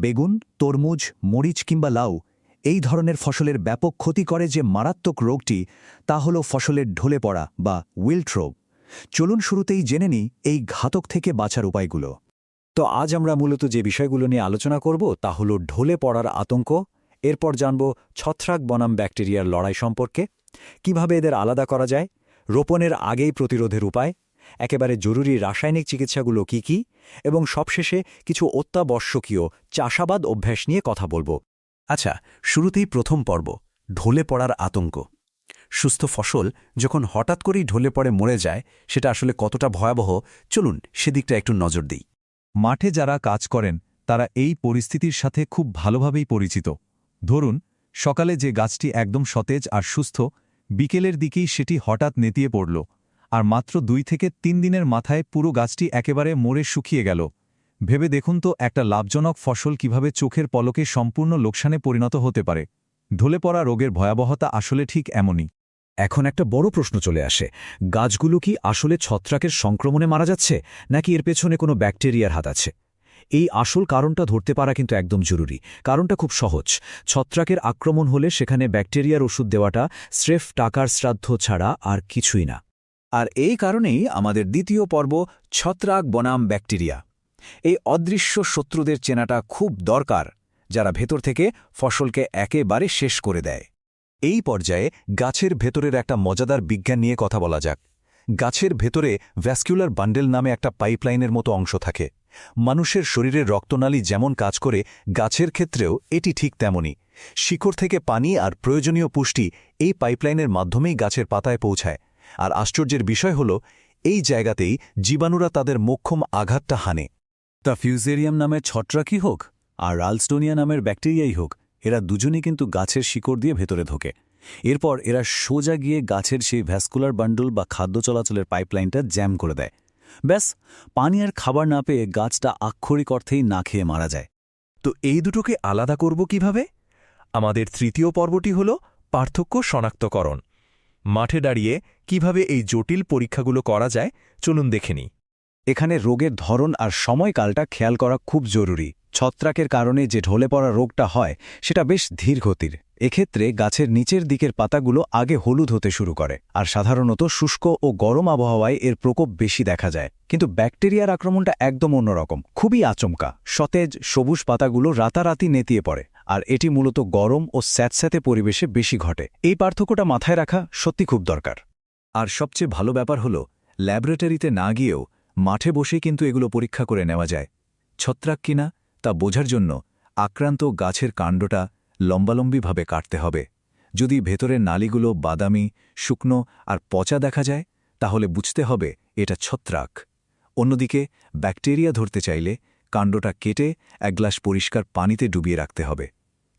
বেগুন, তরমুজ, মরিচ কিংবা লাউ এই ধরনের ফসলের ব্যাপক ক্ষতি করে যে মারাত্মক রোগটি, তা হল ফসলের ঢলে পড়া বা উইল্ট রোগ। চলুন শুরুতেই জেনে নিই এই ঘাতক থেকে বাঁচার উপায়গুলো। তো আজ আমরা মূলত যে বিষয়গুলো নিয়ে আলোচনা করব তা হল ঢলে পড়ার আতঙ্ক, এরপর জানব ছত্রাক বনাম ব্যাকটেরিয়ার লড়াই সম্পর্কে, কিভাবে এদের আলাদা করা যায়, রোপণের আগেই প্রতিরোধের উপায়, একেবারে জরুরি রাসায়নিক চিকিৎসাগুলো কি কি, এবং সবশেষে কিছু অত্যাবশ্যকীয় চাষাবাদ অভ্যাস নিয়ে কথা বলব। আচ্ছা, শুরুতেই প্রথম পর্ব, ঢলে পড়ার আতঙ্ক। সুস্থ ফসল যখন হঠাৎ করেই ঢলে পড়ে মরে যায়, সেটা আসলে কতটা ভয়াবহ, চলুন সেদিকটা একটু নজর দিই। মাঠে যারা কাজ করেন তারা এই পরিস্থিতির সাথে খুব ভালোভাবেই পরিচিত। ধরুন, সকালে যে গাছটি একদম সতেজ আর সুস্থ, বিকেলের দিকেই সেটি হঠাৎ নেতিয়ে পড়ল, আর মাত্র 2 থেকে 3 দিনের মাথায় পুরো গাছটি একেবারে মরে শুকিয়ে গেল। ভেবে দেখুন তো, একটা লাভজনক ফসল কিভাবে চোখের পলকে সম্পূর্ণ লোকসানে পরিণত হতে পারে। ঢলে পড়া রোগের ভয়াবহতা আসলে ঠিক এমনই। এখন একটা বড় প্রশ্ন চলে আসে, গাছগুলো কি আসলে ছত্রাকের সংক্রমণে মারা যাচ্ছে, নাকি এর পেছনে কোনো ব্যাকটেরিয়ার হাত আছে? এই আসল কারণটা ধরতে পারা কিন্তু একদম জরুরি। কারণটা খুব সহজ, ছত্রাকের আক্রমণ হলে সেখানে ব্যাকটেরিয়ার ওষুধ দেওয়াটা স্রেফ টাকার শ্রাদ্ধ ছাড়া আর কিছুই না। আর এই কারণেই আমাদের দ্বিতীয় পর্ব, ছত্রাক বনাম ব্যাকটেরিয়া। এই অদৃশ্য শত্রুদের চেনাটা খুব দরকার, যারা ভেতর থেকে ফসলকে একেবারে শেষ করে দেয়। এই পর্যায়ে গাছের ভেতরের একটা মজাদার বিজ্ঞান নিয়ে কথা বলা যাক। গাছের ভেতরে ভ্যাসকুলার বান্ডেল নামে একটা পাইপলাইনের মতো অংশ থাকে। মানুষের শরীরের রক্তনালী যেমন কাজ করে, গাছের ক্ষেত্রেও এটি ঠিক তেমনই। শিকড় থেকে পানি আর প্রয়োজনীয় পুষ্টি এই পাইপলাইনের মাধ্যমেই গাছের পাতায় পৌঁছায়। আর আশ্চর্যের বিষয় হল, এই জায়গাতেই জীবাণুরা তাদের মোক্ষম আঘাতটা হানে। তা ফিউজেরিয়াম নামের ছত্রাকই হোক আর রালস্টোনিয়া নামের ব্যাকটেরিয়াই হোক, এরা দুজনেই কিন্তু গাছের শিকড় দিয়ে ভেতরে ঢোকে। এরপর এরা সোজা গিয়ে গাছের সেই ভ্যাসকুলার বান্ডল বা খাদ্য চলাচলের পাইপলাইনটা জ্যাম করে দেয়। ব্যাস, পানি আর খাবার না পেয়ে গাছটা আক্ষরিক অর্থেই না খেয়ে মারা যায়। তো এই দুটোকে আলাদা করব কিভাবে? আমাদের তৃতীয় পর্বটি হল পার্থক্য শনাক্তকরণ। মাঠে দাঁড়িয়ে কিভাবে এই জটিল পরীক্ষাগুলো করা যায়, চলুন দেখে নিই। এখানে রোগের ধরন আর সময়কালটা খেয়াল করা খুব জরুরি। ছত্রাকের কারণে যে ঢলে পড়া রোগটা হয় সেটা বেশ ধীর গতির। এক্ষেত্রে গাছের নিচের দিকের পাতাগুলো আগে হলুদ হতে শুরু করে, আর সাধারণত শুষ্ক ও গরম আবহাওয়ায় এর প্রকোপ বেশি দেখা যায়। কিন্তু ব্যাকটেরিয়ার আক্রমণটা একদম অন্যরকম, খুবই আচমকা। সতেজ সবুজ পাতাগুলো রাতারাতি নেতিয়ে পড়ে, আর এটি মূলত গরম ও স্যাঁতস্যাঁতে পরিবেশে বেশি ঘটে। এই পার্থক্যটা মাথায় রাখা সত্যি খুব দরকার। আর সবচেয়ে ভালো ব্যাপার হল, ল্যাবরেটরিতে না গিয়েও মাঠে বসেই কিন্তু এগুলো পরীক্ষা করে নেওয়া যায়। ছত্রাক কিনা তা বোঝার জন্য আক্রান্ত গাছের কাণ্ডটা লম্বালম্বিভাবে কাটতে হবে। যদি ভেতরের নালীগুলো বাদামি, শুকনো আর পচা দেখা যায়, তাহলে বুঝতে হবে এটা ছত্রাক। অন্যদিকে ব্যাকটেরিয়া ধরতে চাইলে কাণ্ডটা কেটে 1 গ্লাস পরিষ্কার পানিতে ডুবিয়ে রাখতে হবে।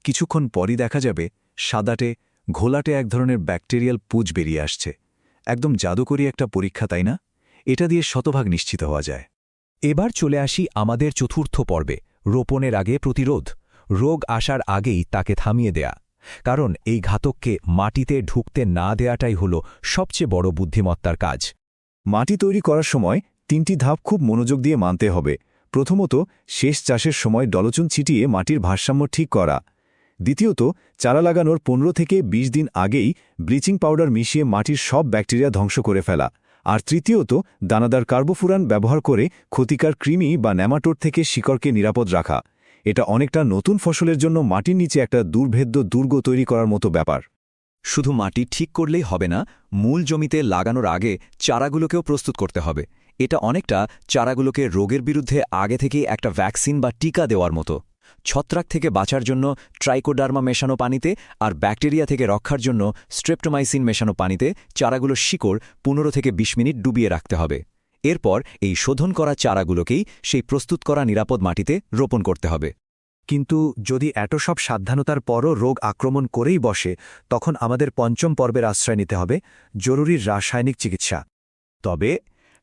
কিছুক্ষণ পরই দেখা যাবে সাদাটে, ঘোলাটে এক ধরনের ব্যাকটেরিয়াল পুঁজ বেরিয়ে আসছে। একদম জাদুকরী একটা পরীক্ষা, তাই না? এটা দিয়ে শতভাগ নিশ্চিত হওয়া যায়। এবার চলে আসি আমাদের চতুর্থ পর্বে, রোপণের আগে প্রতিরোধ। রোগ আসার আগেই তাকে থামিয়ে দেয়া, কারণ এই ঘাতককে মাটিতে ঢুকতে না দেয়াটাই হল সবচেয়ে বড় বুদ্ধিমত্তার কাজ। মাটি তৈরি করার সময় 3টি ধাপ খুব মনোযোগ দিয়ে মানতে হবে। প্রথমত, শেষ চাষের সময় ডলচুন ছিটিয়ে মাটির ভারসাম্য ঠিক করা। দ্বিতীয়ত, চারা লাগানোর 15 থেকে 20 দিন আগেই ব্লিচিং পাউডার মিশিয়ে মাটির সব ব্যাকটেরিয়া ধ্বংস করে ফেলা। আর তৃতীয়ত, দানাদার কার্বোফুরান ব্যবহার করে ক্ষতিকার কৃমি বা নেমাটোড থেকে শিকড়কে নিরাপদ রাখা। এটা অনেকটা নতুন ফসলের জন্য মাটির নিচে একটা দুর্ভেদ্য দুর্গ তৈরি করার মতো ব্যাপার। শুধু মাটি ঠিক করলেই হবে না, মূল জমিতে লাগানোর আগে চারাগুলোকেও প্রস্তুত করতে হবে। এটা অনেকটা চারাগুলোকে রোগের বিরুদ্ধে আগে থেকেই একটা ভ্যাকসিন বা টিকা দেওয়ার মতো। ছত্রাক থেকে বাঁচার জন্য ট্রাইকোডার্মা মেশানো পানিতে, আর ব্যাকটেরিয়া থেকে রক্ষার জন্য স্ট্রেপ্টোমাইসিন মেশানো পানিতে চারাগুলোর শিকড় 15 থেকে 20 মিনিট ডুবিয়ে রাখতে হবে। এরপর এই শোধন করা চারাগুলোকেই সেই প্রস্তুত করা নিরাপদ মাটিতে রোপণ করতে হবে। কিন্তু যদি এত সব সাবধানতার পরও রোগ আক্রমণ করেই বসে, তখন আমাদের পঞ্চম পর্বের আশ্রয় নিতে হবে, জরুরি রাসায়নিক চিকিৎসা। তবে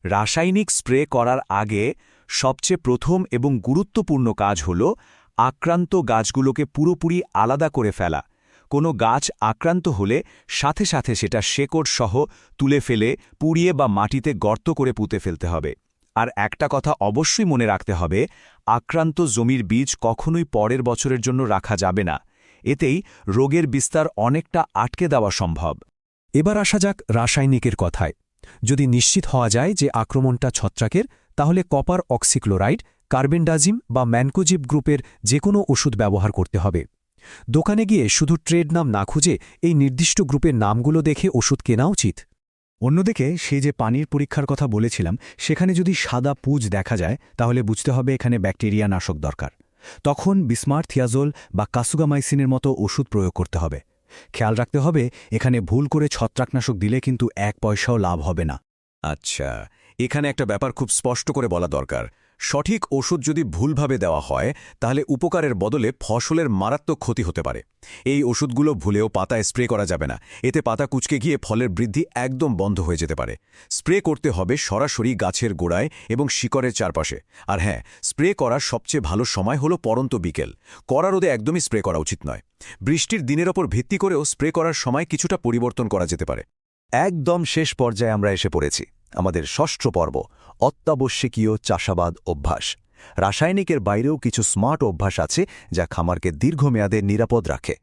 রাসায়নিক স্প্রে করার আগে সবচেয়ে প্রথম এবং গুরুত্বপূর্ণ কাজ হল আক্রান্ত গাছগুলোকে পুরোপুরি আলাদা করে ফেলা। কোনো গাছ আক্রান্ত হলে সাথে সাথে সেটা শেকড় সহ তুলে ফেলে পুড়িয়ে বা মাটিতে গর্ত করে পুঁতে ফেলতে হবে। আর একটা কথা অবশ্যই মনে রাখতে হবে, আক্রান্ত জমির বীজ কখনোই পরের বছরের জন্য রাখা যাবে না। এতেই রোগের বিস্তার অনেকটা আটকে দেওয়া সম্ভব। এবার আসা যাক রাসায়নিকের কথায়। যদি নিশ্চিত হওয়া যায় যে আক্রমণটা ছত্রাকের, তাহলে কপার অক্সিক্লোরাইড, কার্বেন্ডাজিম বা ম্যানকোজিব গ্রুপের যে কোনো ওষুধ ব্যবহার করতে হবে। দোকানে গিয়ে শুধু ট্রেড নাম না খুঁজে এই নির্দিষ্ট গ্রুপের নামগুলো দেখে ওষুধ কেনা উচিত। অন্যদিকে সেই যে পানির পরীক্ষার কথা বলেছিলাম, সেখানে যদি সাদা পুঁজ দেখা যায় তাহলে বুঝতে হবে এখানে ব্যাকটেরিয়া নাশক দরকার। তখন বিসমার্থিয়াজোল বা কাসুগামাইসিনের মতো ওষুধ প্রয়োগ করতে হবে। খেয়াল রাখতে হবে এখানে ভুল করে ছত্রাকনাশক দিলে কিন্তু 1 পয়সাও লাভ হবে না। আচ্ছা, এখানে একটা ব্যাপার খুব স্পষ্ট করে বলা দরকার। সঠিক ওষুধ যদি ভুলভাবে দেওয়া হয় তাহলে উপকারের বদলে ফসলের মারাত্মক ক্ষতি হতে পারে। এই ওষুধগুলো ভুলেও পাতায় স্প্রে করা যাবে না, এতে পাতা কুঁচকে গিয়ে ফলের বৃদ্ধি একদম বন্ধ হয়ে যেতে পারে। স্প্রে করতে হবে সরাসরি গাছের গোড়ায় এবং শিকড়ের চারপাশে। আর হ্যাঁ, স্প্রে করার সবচেয়ে ভালো সময় হলো পরন্ত বিকেল। কড়া রোদে একদমই স্প্রে করা উচিত নয়। বৃষ্টির দিনের ওপর ভিত্তি করেও স্প্রে করার সময় কিছুটা পরিবর্তন করা যেতে পারে। একদম শেষ পর্যায়ে আমরা এসে পড়েছি, আমাদের ষষ্ঠ পর্ব, অত্যাবশ্যকীয় চাষাবাদ অভ্যাস। রাসায়নিকের বাইরেও কিছু স্মার্ট অভ্যাস আছে যা খামারকে দীর্ঘমেয়াদে নিরাপদ রাখে।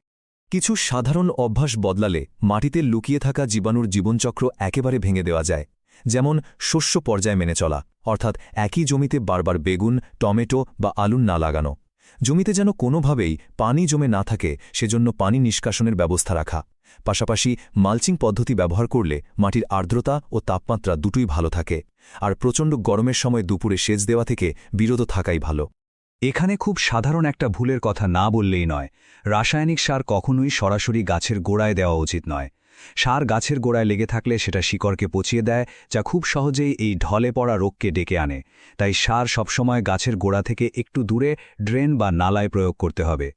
কিছু সাধারণ অভ্যাস বদলালে মাটিতে লুকিয়ে থাকা জীবাণুর জীবনচক্র একেবারে ভেঙে দেওয়া যায়। যেমন শস্য পর্যায় মেনে চলা, অর্থাৎ একই জমিতে বারবার বেগুন, টমেটো বা আলু না লাগানো। জমিতে যেন কোনোভাবেই পানি জমে না থাকে সেজন্য পানি নিষ্কাশনের ব্যবস্থা রাখা। পাশাপাশি মালচিং পদ্ধতি ব্যবহার করলে মাটির আর্দ্রতা ও তাপমাত্রা দুটোই ভালো থাকে। আর প্রচণ্ড গরমের সময় দুপুরে সেচ দেওয়া থেকে বিরত থাকাই ভালো। এখানে খুব সাধারণ একটা ভুলের কথা না বললেই নয়। রাসায়নিক সার কখনোই সরাসরি গাছের গোড়ায় দেওয়া উচিত নয়। সার গাছের গোড়ায় লেগে থাকলে সেটা শিকড়কে পচিয়ে দেয়, যা খুব সহজেই এই ঢলে পড়া রোগকে ডেকে আনে। তাই সার সবসময় গাছের গোড়া থেকে একটু দূরে ড্রেন বা নালায় প্রয়োগ করতে হবে।